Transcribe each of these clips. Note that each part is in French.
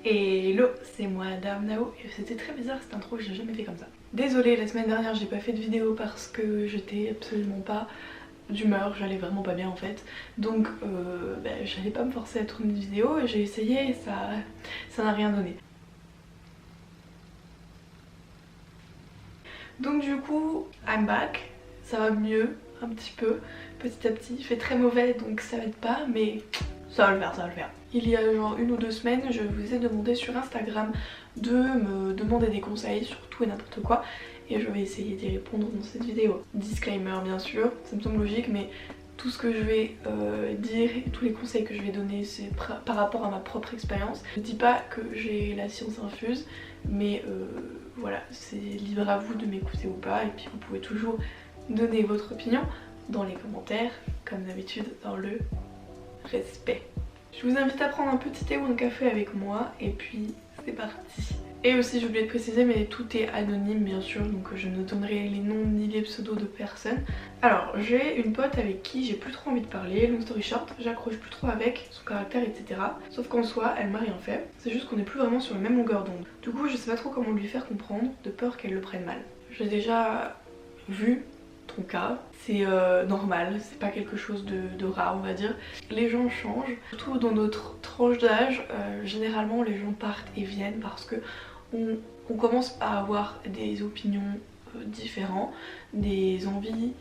Et hello, c'est moi Dame Nao et c'était très bizarre cette intro, je l'ai jamais fait comme ça. Désolée, la semaine dernière j'ai pas fait de vidéo parce que j'étais absolument pas d'humeur, j'allais vraiment pas bien en fait. Donc j'allais pas me forcer à tourner une vidéo et j'ai essayé et ça n'a rien donné. Donc du coup, I'm back, ça va mieux un petit peu, petit à petit. Il fait très mauvais donc ça aide pas mais ça va le faire, ça va le faire. Il y a genre 1 ou 2 semaines, je vous ai demandé sur Instagram de me demander des conseils sur tout et n'importe quoi et je vais essayer d'y répondre dans cette vidéo. Disclaimer bien sûr, ça me semble logique mais tout ce que je vais dire et tous les conseils que je vais donner c'est par rapport à ma propre expérience. Je ne dis pas que j'ai la science infuse mais voilà, c'est libre à vous de m'écouter ou pas et puis vous pouvez toujours donner votre opinion dans les commentaires comme d'habitude dans le respect. Je vous invite à prendre un petit thé ou un café avec moi et puis c'est parti. Et aussi j'ai oublié de préciser mais tout est anonyme bien sûr donc je ne donnerai les noms ni les pseudos de personne. Alors j'ai une pote avec qui j'ai plus trop envie de parler, long story short, j'accroche plus trop avec son caractère etc. Sauf qu'en soi elle m'a rien fait, c'est juste qu'on n'est plus vraiment sur la même longueur d'onde. Du coup je sais pas trop comment lui faire comprendre de peur qu'elle le prenne mal. J'ai déjà vu ton cas, c'est normal, c'est pas quelque chose de rare on va dire. Les gens changent, surtout dans notre tranche d'âge, généralement les gens partent et viennent parce que on commence à avoir des opinions différentes, des envies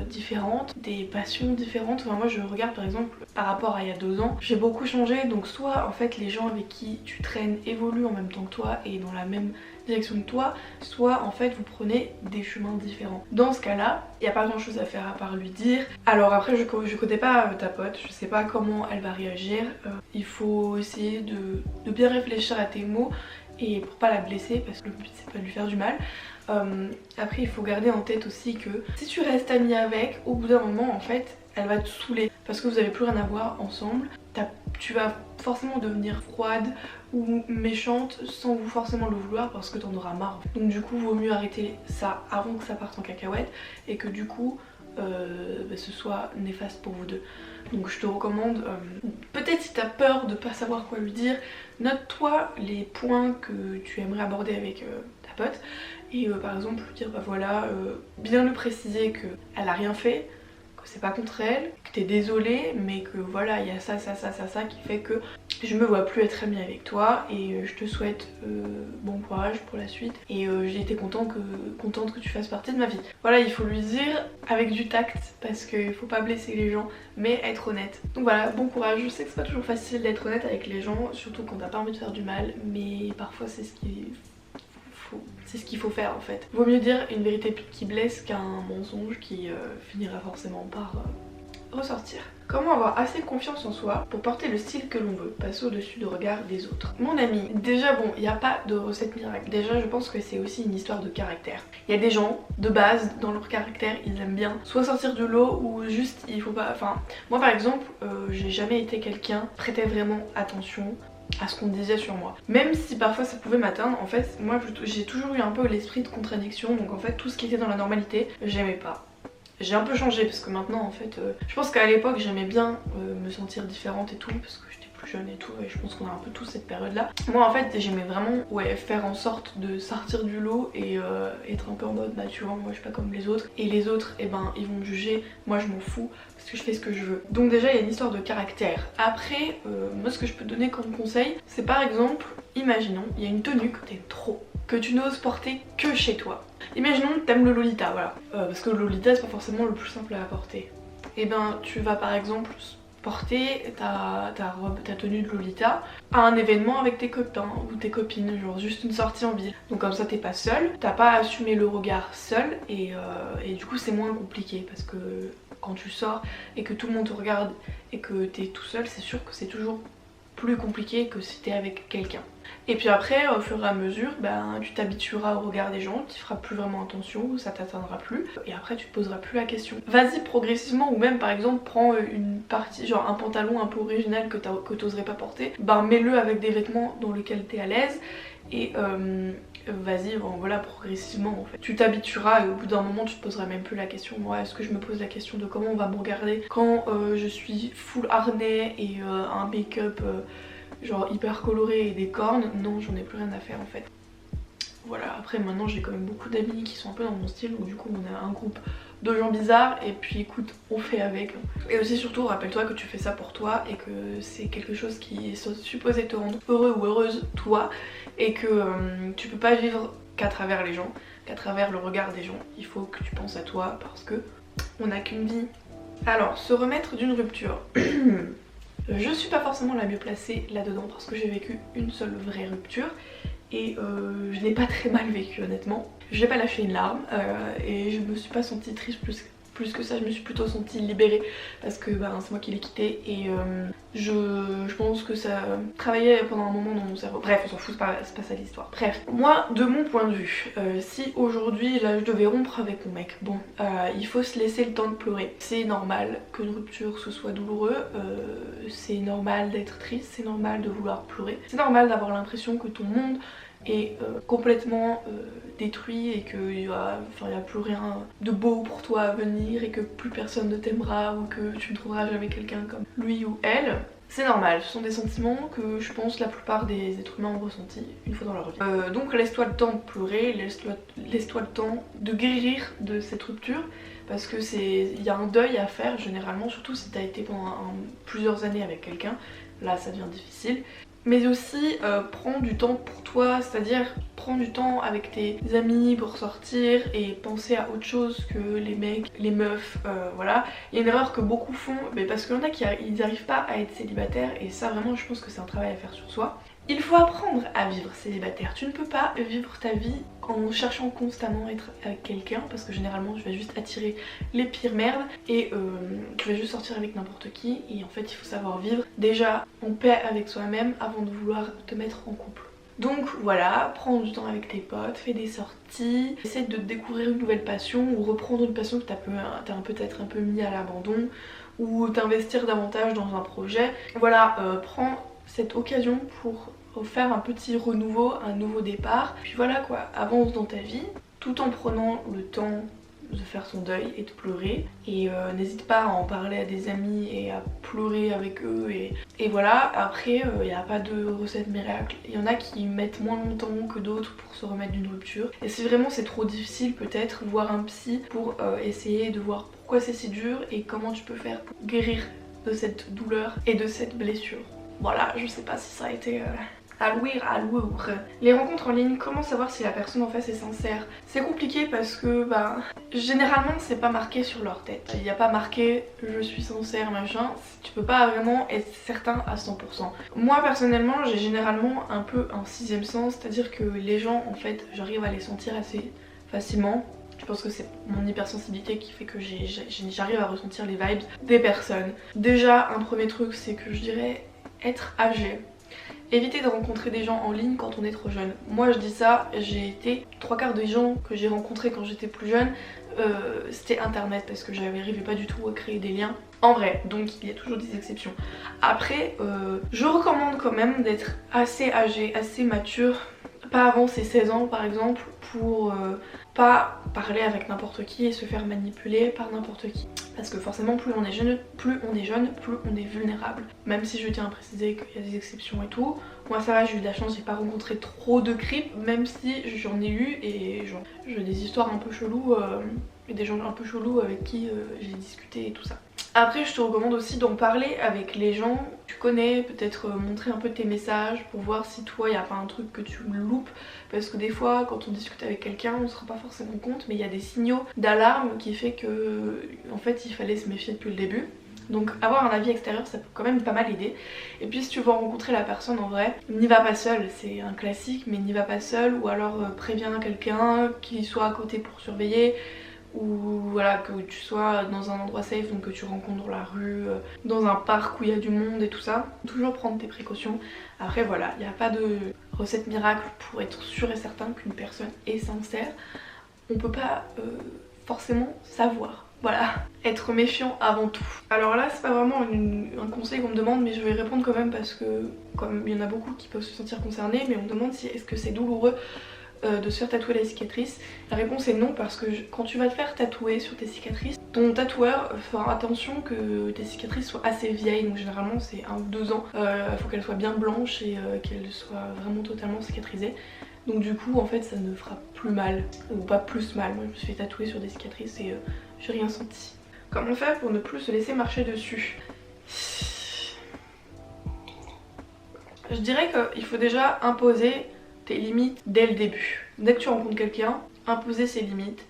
différentes, des passions différentes. Enfin moi je regarde par exemple par rapport à il y a 2 ans, j'ai beaucoup changé donc soit en fait les gens avec qui tu traînes évoluent en même temps que toi et dans la même direction que toi, soit en fait vous prenez des chemins différents. Dans ce cas là, il n'y a pas grand chose à faire à part lui dire. Alors après je connais pas ta pote, je sais pas comment elle va réagir, il faut essayer de bien réfléchir à tes mots et pour pas la blesser parce que le but c'est pas de lui faire du mal. Après il faut garder en tête aussi que si tu restes amie avec, au bout d'un moment en fait elle va te saouler parce que vous avez plus rien à voir ensemble. Tu vas forcément devenir froide ou méchante sans vous forcément le vouloir parce que t'en auras marre. Donc du coup vaut mieux arrêter ça avant que ça parte en cacahuète et que du coup ce soit néfaste pour vous deux. Donc je te recommande, peut-être si t'as peur de pas savoir quoi lui dire, note-toi les points que tu aimerais aborder avec ta pote et par exemple lui dire bah voilà, bien lui préciser qu'elle a rien fait, que c'est pas contre elle, que t'es désolée mais que voilà il y a ça qui fait que je me vois plus être amie avec toi et je te souhaite bon courage pour la suite et j'ai été contente que tu fasses partie de ma vie. Voilà, il faut lui dire avec du tact parce qu'il faut pas blesser les gens mais être honnête. Donc voilà, bon courage, je sais que c'est pas toujours facile d'être honnête avec les gens, surtout quand t'as pas envie de faire du mal mais parfois c'est ce qu'il faut faire en fait. Vaut mieux dire une vérité qui blesse qu'un mensonge qui finira forcément par ressortir. Comment avoir assez confiance en soi pour porter le style que l'on veut, passer au-dessus du regard des autres. Mon ami, déjà bon, il n'y a pas de recette miracle. Déjà je pense que c'est aussi une histoire de caractère. Il y a des gens, de base, dans leur caractère, ils aiment bien soit sortir du lot ou juste il faut pas... Enfin, moi par exemple, j'ai jamais été quelqu'un qui prêtait vraiment attention à ce qu'on disait sur moi. Même si parfois ça pouvait m'atteindre, en fait, moi j'ai toujours eu un peu l'esprit de contradiction, donc en fait tout ce qui était dans la normalité, j'aimais pas. J'ai un peu changé parce que maintenant en fait, je pense qu'à l'époque j'aimais bien me sentir différente et tout parce que j'étais plus jeune et tout et je pense qu'on a un peu tous cette période là. Moi en fait j'aimais vraiment faire en sorte de sortir du lot et être un peu en mode bah tu vois moi je suis pas comme les autres et les autres et ben ils vont me juger, moi je m'en fous parce que je fais ce que je veux. Donc déjà il y a une histoire de caractère. Après moi ce que je peux te donner comme conseil c'est par exemple, imaginons il y a une tenue que t'aimes trop, que tu n'oses porter que chez toi. Imaginons que t'aimes le Lolita, voilà. Parce que le Lolita c'est pas forcément le plus simple à porter. Et ben tu vas par exemple porter ta robe, ta tenue de Lolita à un événement avec tes copains ou tes copines, genre juste une sortie en ville. Donc comme ça t'es pas seule, t'as pas à assumer le regard seul et du coup c'est moins compliqué parce que quand tu sors et que tout le monde te regarde et que t'es tout seul, c'est sûr que c'est toujours plus compliqué que si t'es avec quelqu'un. Et puis après, au fur et à mesure, ben, tu t'habitueras au regard des gens, tu feras plus vraiment attention, ça t'atteindra plus, et après tu te poseras plus la question. Vas-y progressivement, ou même par exemple prends une partie, genre un pantalon un peu original que t'oserais pas porter, ben mets-le avec des vêtements dans lesquels t'es à l'aise, et vas-y, bon, voilà, progressivement en fait. Tu t'habitueras et au bout d'un moment tu te poseras même plus la question. Moi est-ce que je me pose la question de comment on va me regarder quand je suis full harnais et un make-up genre hyper coloré et des cornes, non j'en ai plus rien à faire en fait. Voilà, après maintenant j'ai quand même beaucoup d'amis qui sont un peu dans mon style, donc du coup on a un groupe de gens bizarres et puis écoute, on fait avec. Et aussi surtout rappelle-toi que tu fais ça pour toi et que c'est quelque chose qui est supposé te rendre heureux ou heureuse toi, et que tu peux pas vivre qu'à travers les gens, qu'à travers le regard des gens. Il faut que tu penses à toi parce que on n'a qu'une vie. Alors, se remettre d'une rupture. Je suis pas forcément la mieux placée là-dedans parce que j'ai vécu une seule vraie rupture et je l'ai pas très mal vécu honnêtement. J'ai pas lâché une larme et je me suis pas sentie triste plus que ça, je me suis plutôt sentie libérée parce que c'est moi qui l'ai quitté et je pense que ça travaillait pendant un moment dans mon cerveau. Bref, on s'en fout, c'est pas ça l'histoire. Bref, moi de mon point de vue, si aujourd'hui là je devais rompre avec mon mec, bon, il faut se laisser le temps de pleurer. C'est normal qu'une rupture ce soit douloureux, c'est normal d'être triste, c'est normal de vouloir pleurer, c'est normal d'avoir l'impression que ton monde est complètement détruit et qu'il y a plus rien de beau pour toi à venir et que plus personne ne t'aimera ou que tu ne trouveras jamais quelqu'un comme lui ou elle. C'est normal, ce sont des sentiments que je pense la plupart des êtres humains ont ressenti une fois dans leur vie. Donc laisse-toi le temps de pleurer, laisse-toi le temps de guérir de cette rupture parce que il y a un deuil à faire généralement, surtout si t'as été pendant plusieurs années avec quelqu'un, là ça devient difficile. Mais aussi prends du temps pour toi, c'est-à-dire prends du temps avec tes amis pour sortir et penser à autre chose que les mecs, les meufs, voilà. Il y a une erreur que beaucoup font, mais parce qu'il y en a qui n'arrivent pas à être célibataires et ça vraiment je pense que c'est un travail à faire sur soi. Il faut apprendre à vivre célibataire, tu ne peux pas vivre ta vie en cherchant constamment à être avec quelqu'un parce que généralement tu vas juste attirer les pires merdes et tu vas juste sortir avec n'importe qui et en fait il faut savoir vivre déjà en paix avec soi-même avant de vouloir te mettre en couple. Donc voilà, prends du temps avec tes potes, fais des sorties, essaie de découvrir une nouvelle passion ou reprendre une passion que t'as peut-être un peu mis à l'abandon ou t'investir davantage dans un projet. Voilà, prends cette occasion pour faire un petit renouveau, un nouveau départ. Puis voilà quoi, avance dans ta vie tout en prenant le temps de faire son deuil et de pleurer. Et n'hésite pas à en parler à des amis et à pleurer avec eux. Et voilà, après il n'y a pas de recette miracle. Il y en a qui mettent moins longtemps que d'autres pour se remettre d'une rupture. Et si vraiment c'est trop difficile, peut-être voir un psy pour essayer de voir pourquoi c'est si dur et comment tu peux faire pour guérir de cette douleur et de cette blessure. Voilà, je sais pas si ça a été à louer. Les rencontres en ligne, comment savoir si la personne en face est sincère? C'est compliqué parce que généralement c'est pas marqué sur leur tête. Il n'y a pas marqué je suis sincère machin, tu peux pas vraiment être certain à 100%. Moi personnellement j'ai généralement un peu un sixième sens, c'est-à-dire que les gens en fait j'arrive à les sentir assez facilement. Je pense que c'est mon hypersensibilité qui fait que j'arrive à ressentir les vibes des personnes. Déjà un premier truc c'est que je dirais être âgé. Éviter de rencontrer des gens en ligne quand on est trop jeune. Moi je dis ça, j'ai été 3/4 des gens que j'ai rencontrés quand j'étais plus jeune, c'était internet parce que j'arrivais pas du tout à créer des liens en vrai, donc il y a toujours des exceptions. Après, je recommande quand même d'être assez âgé, assez mature, pas avant ses 16 ans par exemple, pour pas parler avec n'importe qui et se faire manipuler par n'importe qui. Parce que forcément plus on est jeune, plus on est vulnérable. Même si je tiens à préciser qu'il y a des exceptions et tout. Moi ça va, j'ai eu de la chance, j'ai pas rencontré trop de creeps, même si j'en ai eu et j'ai des histoires un peu cheloues et des gens un peu chelous avec qui j'ai discuté et tout ça. Après je te recommande aussi d'en parler avec les gens que tu connais, peut-être montrer un peu tes messages pour voir si toi il n'y a pas un truc que tu loupes, parce que des fois quand on discute avec quelqu'un on ne se rend pas forcément compte mais il y a des signaux d'alarme qui fait que en fait il fallait se méfier depuis le début. Donc avoir un avis extérieur ça peut quand même pas mal aider. Et puis si tu veux rencontrer la personne en vrai, n'y va pas seul, c'est un classique mais n'y va pas seul, ou alors préviens quelqu'un qui soit à côté pour surveiller, ou voilà que tu sois dans un endroit safe, donc que tu rencontres dans la rue, dans un parc où il y a du monde et tout ça. Toujours prendre tes précautions. Après voilà, il n'y a pas de recette miracle pour être sûr et certain qu'une personne est sincère. On peut pas forcément savoir. Voilà, être méfiant avant tout. Alors là c'est pas vraiment un conseil qu'on me demande, mais je vais répondre quand même parce que comme il y en a beaucoup qui peuvent se sentir concernés, mais on me demande si est-ce que c'est douloureux de se faire tatouer la cicatrice? La réponse est non, parce que quand tu vas te faire tatouer sur tes cicatrices, ton tatoueur fera attention que tes cicatrices soient assez vieilles, donc généralement c'est 1 ou 2 ans. Il faut qu'elles soient bien blanches et qu'elles soient vraiment totalement cicatrisées. Donc du coup en fait ça ne fera plus mal, ou pas plus mal. Moi je me suis fait tatouer sur des cicatrices et j'ai rien senti. Comment faire pour ne plus se laisser marcher dessus? Je dirais qu'il faut déjà imposer tes limites dès le début. Dès que tu rencontres quelqu'un, imposer ses limites,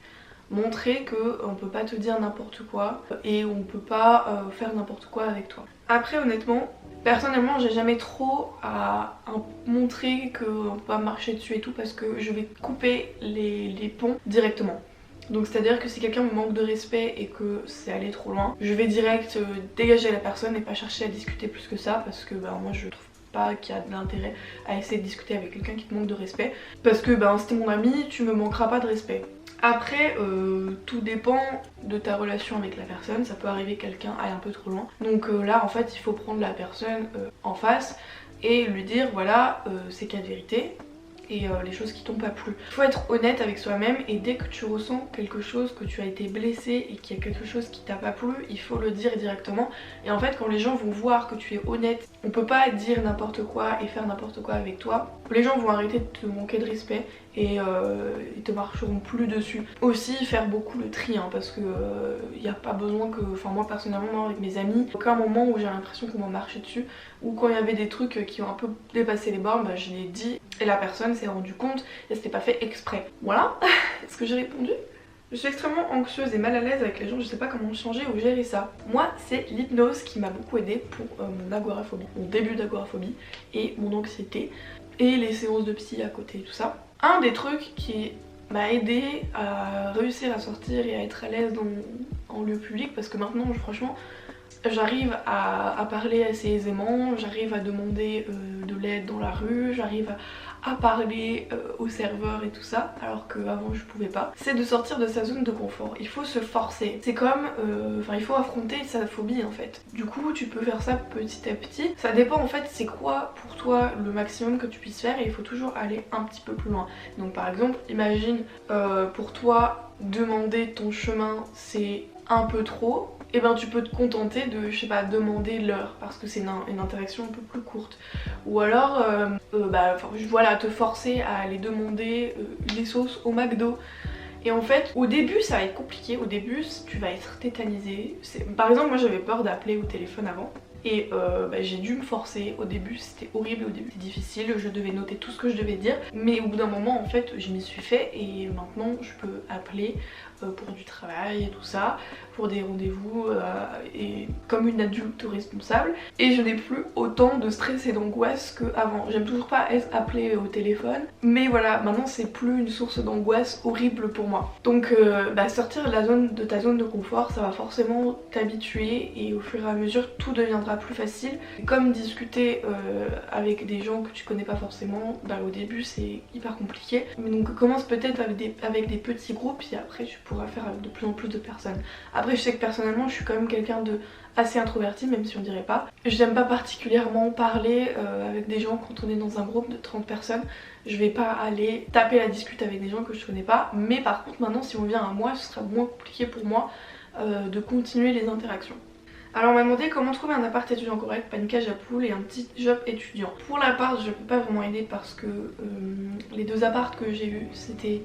montrer qu'on peut pas te dire n'importe quoi et on peut pas faire n'importe quoi avec toi. Après honnêtement, personnellement j'ai jamais trop à montrer qu'on peut pas marcher dessus et tout, parce que je vais couper les ponts directement. Donc c'est à dire que si quelqu'un me manque de respect et que c'est allé trop loin, je vais direct dégager la personne et pas chercher à discuter plus que ça, parce que moi je trouve pas qu'il y a de l'intérêt à essayer de discuter avec quelqu'un qui te manque de respect, parce que si t'es mon ami, tu me manqueras pas de respect. Après tout dépend de ta relation avec la personne, ça peut arriver que quelqu'un aille un peu trop loin. Donc là en fait il faut prendre la personne en face et lui dire voilà c'est qu'à vérité et les choses qui t'ont pas plu. Il faut être honnête avec soi-même, et dès que tu ressens quelque chose, que tu as été blessé et qu'il y a quelque chose qui t'a pas plu, il faut le dire directement. Et en fait quand les gens vont voir que tu es honnête, on peut pas dire n'importe quoi et faire n'importe quoi avec toi. Les gens vont arrêter de te manquer de respect et ils te marcheront plus dessus. Aussi faire beaucoup le tri parce que il n'y a pas besoin que, moi personnellement avec mes amis, aucun moment où j'ai l'impression qu'on m'a marché dessus, ou quand il y avait des trucs qui ont un peu dépassé les bornes, je l'ai dit et la personne s'est rendue compte et c'était pas fait exprès. Voilà. Est-ce que j'ai répondu? Je suis extrêmement anxieuse et mal à l'aise avec les gens, je sais pas comment changer ou gérer ça. Moi c'est l'hypnose qui m'a beaucoup aidée pour mon agoraphobie, mon début d'agoraphobie et mon anxiété, et les séances de psy à côté et tout ça. Un des trucs qui m'a aidé à réussir à sortir et à être à l'aise en lieu public, parce que maintenant franchement j'arrive à parler assez aisément, j'arrive à demander de l'aide dans la rue, j'arrive à parler au serveur et tout ça, alors qu'avant je pouvais pas. C'est de sortir de sa zone de confort, il faut se forcer. C'est comme, il faut affronter sa phobie en fait. Du coup tu peux faire ça petit à petit. Ça dépend en fait c'est quoi pour toi le maximum que tu puisses faire, et il faut toujours aller un petit peu plus loin. Donc par exemple, imagine pour toi demander ton chemin c'est un peu trop, et tu peux te contenter de, je sais pas, demander l'heure, parce que c'est une interaction un peu plus courte. Ou alors, voilà, te forcer à aller demander les sauces au McDo. Et en fait, au début ça va être compliqué, au début tu vas être tétanisé. Par exemple moi j'avais peur d'appeler au téléphone avant. Et j'ai dû me forcer, au début c'était horrible, au début c'était difficile, je devais noter tout ce que je devais dire, mais au bout d'un moment en fait je m'y suis fait, et maintenant je peux appeler pour du travail et tout ça, pour des rendez-vous et comme une adulte responsable, et je n'ai plus autant de stress et d'angoisse qu'avant. J'aime toujours pas être appelée au téléphone, mais voilà, maintenant c'est plus une source d'angoisse horrible pour moi. Donc sortir de ta zone de confort, ça va forcément t'habituer, et au fur et à mesure tout deviendra plus facile. Comme discuter avec des gens que tu connais pas forcément, au début c'est hyper compliqué, mais donc commence peut-être avec des petits groupes, et après tu pourras faire avec de plus en plus de personnes. Après je sais que personnellement je suis quand même quelqu'un de assez introverti, même si on dirait pas. J'aime pas particulièrement parler avec des gens quand on est dans un groupe de 30 personnes. Je vais pas aller taper la discute avec des gens que je connais pas, mais par contre maintenant si on vient à moi ce sera moins compliqué pour moi de continuer les interactions. Alors on m'a demandé comment trouver un appart étudiant correct, pas une cage à poules et un petit job étudiant. Pour l'appart je peux pas vraiment aider, parce que les 2 apparts que j'ai eu c'était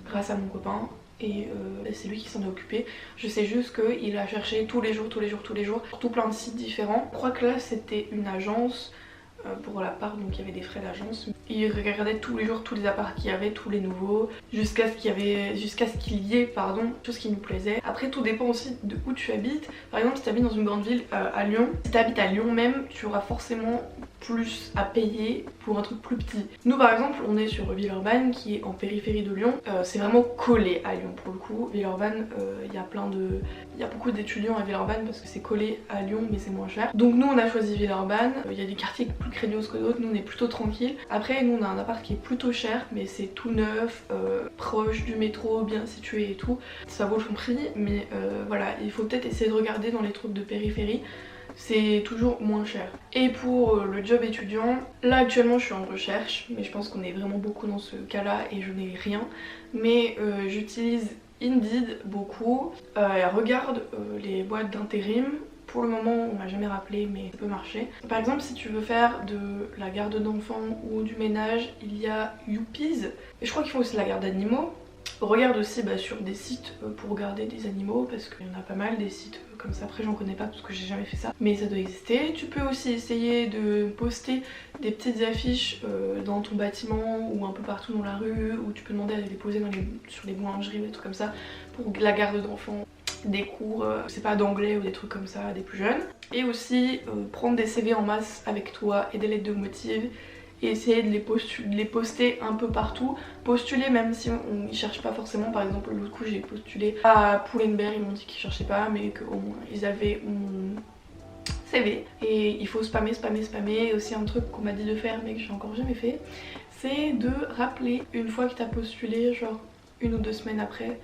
grâce à mon copain, et c'est lui qui s'en est occupé. Je sais juste qu'il a cherché tous les jours, tout plein de sites différents. Je crois que là c'était une agence pour l'appart, donc il y avait des frais d'agence. Il regardait tous les jours tous les apparts qu'il y avait, tous les nouveaux, jusqu'à ce qu'il y ait tout ce qui nous plaisait. Après tout dépend aussi de où tu habites. Par exemple si tu habites dans une grande ville à Lyon, si tu habites à Lyon même, tu auras forcément plus à payer pour un truc plus petit. Nous par exemple on est sur Villeurbanne qui est en périphérie de Lyon, c'est vraiment collé à Lyon pour le coup. Villeurbanne, il y a beaucoup d'étudiants à Villeurbanne parce que c'est collé à Lyon mais c'est moins cher. Donc nous on a choisi Villeurbanne, il y a des quartiers plus craignos que d'autres, nous on est plutôt tranquille. Après nous on a un appart qui est plutôt cher mais c'est tout neuf, proche du métro, bien situé et tout. Ça vaut son prix, mais voilà, il faut peut-être essayer de regarder dans les trucs de périphérie. c'est toujours moins cher. Et pour le job étudiant, là actuellement je suis en recherche, mais je pense qu'on est vraiment beaucoup dans ce cas là et je n'ai rien. Mais j'utilise Indeed beaucoup, regarde les boîtes d'intérim. Pour le moment on m'a jamais rappelé mais ça peut marcher. Par exemple si tu veux faire de la garde d'enfants ou du ménage, il y a Youpies. Et je crois qu'ils font aussi la garde d'animaux. Regarde aussi sur des sites pour garder des animaux parce qu'il y en a pas mal des sites comme ça. Après j'en connais pas parce que j'ai jamais fait ça, mais ça doit exister. Tu peux aussi essayer de poster des petites affiches dans ton bâtiment ou un peu partout dans la rue, ou tu peux demander à les déposer sur les boulangeries ou des trucs comme ça pour la garde d'enfants, des cours, c'est pas d'anglais ou des trucs comme ça, des plus jeunes. Et aussi prendre des CV en masse avec toi et des lettres de motive et essayer de les poster un peu partout. Postuler même si on n'y cherche pas forcément. Par exemple l'autre coup j'ai postulé à Pull&Bear, ils m'ont dit qu'ils cherchaient pas mais qu'au moins ils avaient mon CV. Et il faut spammer. Et aussi un truc qu'on m'a dit de faire mais que j'ai encore jamais fait, c'est de rappeler une fois que t'as postulé, genre 1 ou 2 semaines après.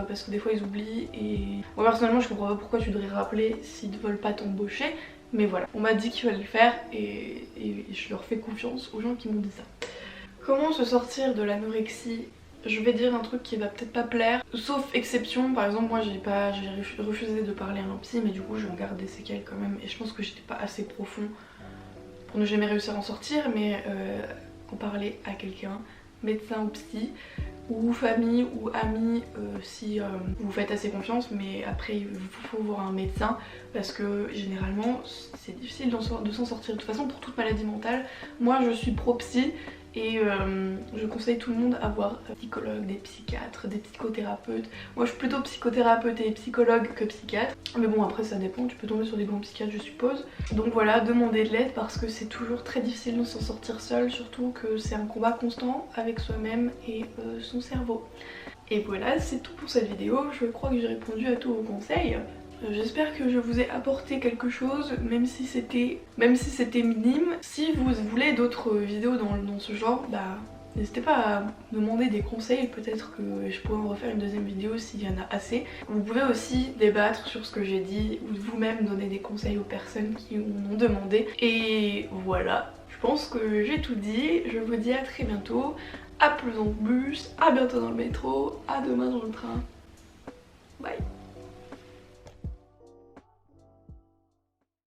Parce que des fois ils oublient et moi personnellement je comprends pas pourquoi tu devrais rappeler s'ils ne veulent pas t'embaucher. Mais voilà, on m'a dit qu'il fallait le faire et je leur fais confiance aux gens qui m'ont dit ça. Comment se sortir de l'anorexie? Je vais dire un truc qui va peut-être pas plaire, sauf exception. Par exemple moi j'ai refusé de parler à un psy, mais du coup j'en garde des séquelles quand même. Et je pense que j'étais pas assez profond pour ne jamais réussir à en sortir. Mais en parler à quelqu'un, médecin ou psy, ou famille ou amis si vous faites assez confiance. Mais après il faut voir un médecin parce que généralement c'est difficile de s'en sortir. De toute façon pour toute maladie mentale, moi je suis pro psy et je conseille tout le monde à voir des psychologues, des psychiatres, des psychothérapeutes. Moi je suis plutôt psychothérapeute et psychologue que psychiatre, mais bon après ça dépend, tu peux tomber sur des bons psychiatres je suppose. Donc voilà, demandez de l'aide parce que c'est toujours très difficile de s'en sortir seul, surtout que c'est un combat constant avec soi-même et son cerveau. Et voilà, c'est tout pour cette vidéo, je crois que j'ai répondu à tous vos conseils. J'espère que je vous ai apporté quelque chose, même si c'était minime. Si vous voulez d'autres vidéos dans ce genre, bah n'hésitez pas à me demander des conseils, peut-être que je pourrais en refaire une deuxième vidéo s'il y en a assez. Vous pouvez aussi débattre sur ce que j'ai dit ou vous-même donner des conseils aux personnes qui m'ont demandé. Et voilà, je pense que j'ai tout dit, je vous dis à très bientôt, à plus en plus, à bientôt dans le métro, à demain dans le train. Bye.